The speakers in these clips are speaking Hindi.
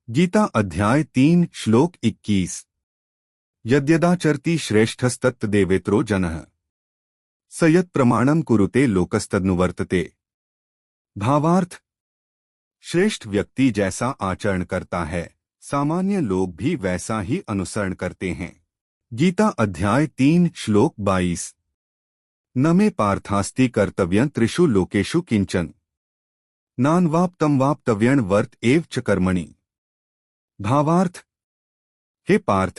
गीता अध्याय 3 श्लोक 21। यद्यदाचरति श्रेष्ठस्तत्तदेवेत्रो जनः स यत् प्रमाणम कुरुते लोकस्तदनुवर्तते। भावार्थ, श्रेष्ठ व्यक्ति जैसा आचरण करता है, सामान्य लोग भी वैसा ही अनुसरण करते हैं। गीता अध्याय 3 श्लोक 22। न मे पार्थास्ति कर्तव्यं त्रिषु लोकेषु किंचन नान्वाप्तं वाप्तव्यं वर्त एव च कर्मणि। भावार्थ, हे पार्थ,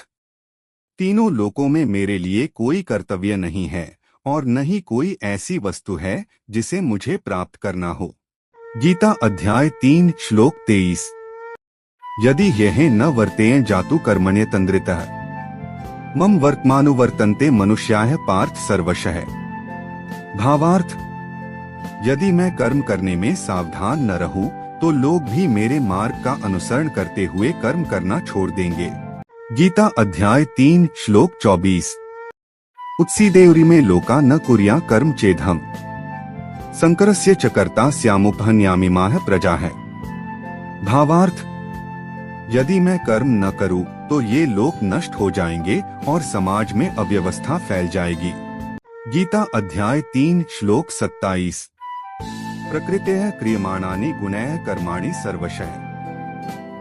तीनों लोकों में मेरे लिए कोई कर्तव्य नहीं है और न ही कोई ऐसी वस्तु है जिसे मुझे प्राप्त करना हो। गीता अध्याय 3 श्लोक 23। यदि यह न वर्तेयं जातु कर्मण्य तंद्रितः मम वर्तमानुवर्तन्ते मनुष्याः पार्थ सर्वशः। भावार्थ, यदि मैं कर्म करने में सावधान न रहूं तो लोग भी मेरे मार्ग का अनुसरण करते हुए कर्म करना छोड़ देंगे। गीता अध्याय 3 श्लोक 24। उत्सीदेवरी में लोका न कुर्या कर्म चेदहम संकरस्य च कर्ता स्यामुपहन्यामिमाः प्रजाः। भावार्थ, यदि मैं कर्म न करूं तो ये लोग नष्ट हो जाएंगे और समाज में अव्यवस्था फैल जाएगी। गीता अध्याय 3 श्लोक 27। प्रकृतेः क्रियमाणानि गुणैः कर्माणि सर्वशः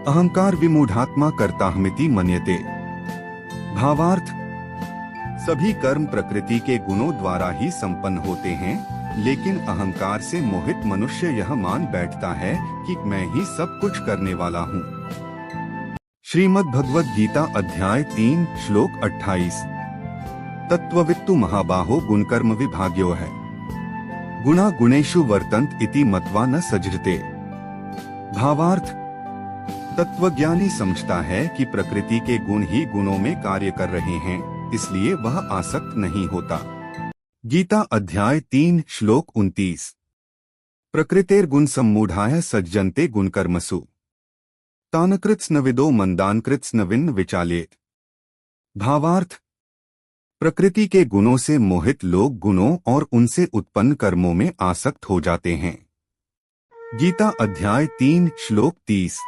अहंकार विमूढ़ात्मा कर्ताहमिति मन्यते। भावार्थ, सभी कर्म प्रकृति के गुणों द्वारा ही संपन्न होते हैं, लेकिन अहंकार से मोहित मनुष्य यह मान बैठता है कि मैं ही सब कुछ करने वाला हूँ। श्रीमद् भगवद गीता अध्याय 3 श्लोक 28। तत्त्ववित्तु महाबाहो गुणकर्म विभाग्यो है गुणा गुणेषु वर्तन्त इति मत्वा न सजृते। भावार्थ, तत्वज्ञानी समझता है कि प्रकृति के गुण ही गुणों में कार्य कर रहे हैं, इसलिए वह आसक्त नहीं होता। गीता अध्याय 3 श्लोक 29। प्रकृतेर्गुण सम्मूढ़ाः सज्जन्ते गुणकर्मसु तानकृत्स्नविदो मंदानकृत्स्नविन्न विचालेत। भावार्थ, प्रकृति के गुणों से मोहित लोग गुणों और उनसे उत्पन्न कर्मों में आसक्त हो जाते हैं। गीता अध्याय 3 श्लोक 30।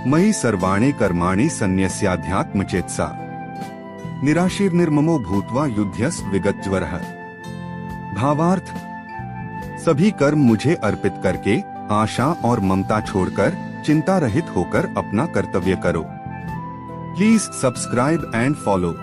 मयि सर्वाणि कर्माणि सन्न्यस्याध्यात्मचेतसा निराशीर्निर्ममो भूत्वा युध्यस्व विगतज्वरः। भावार्थ, सभी कर्म मुझे अर्पित करके आशा और ममता छोड़कर चिंता रहित होकर अपना कर्तव्य करो। Please subscribe and follow.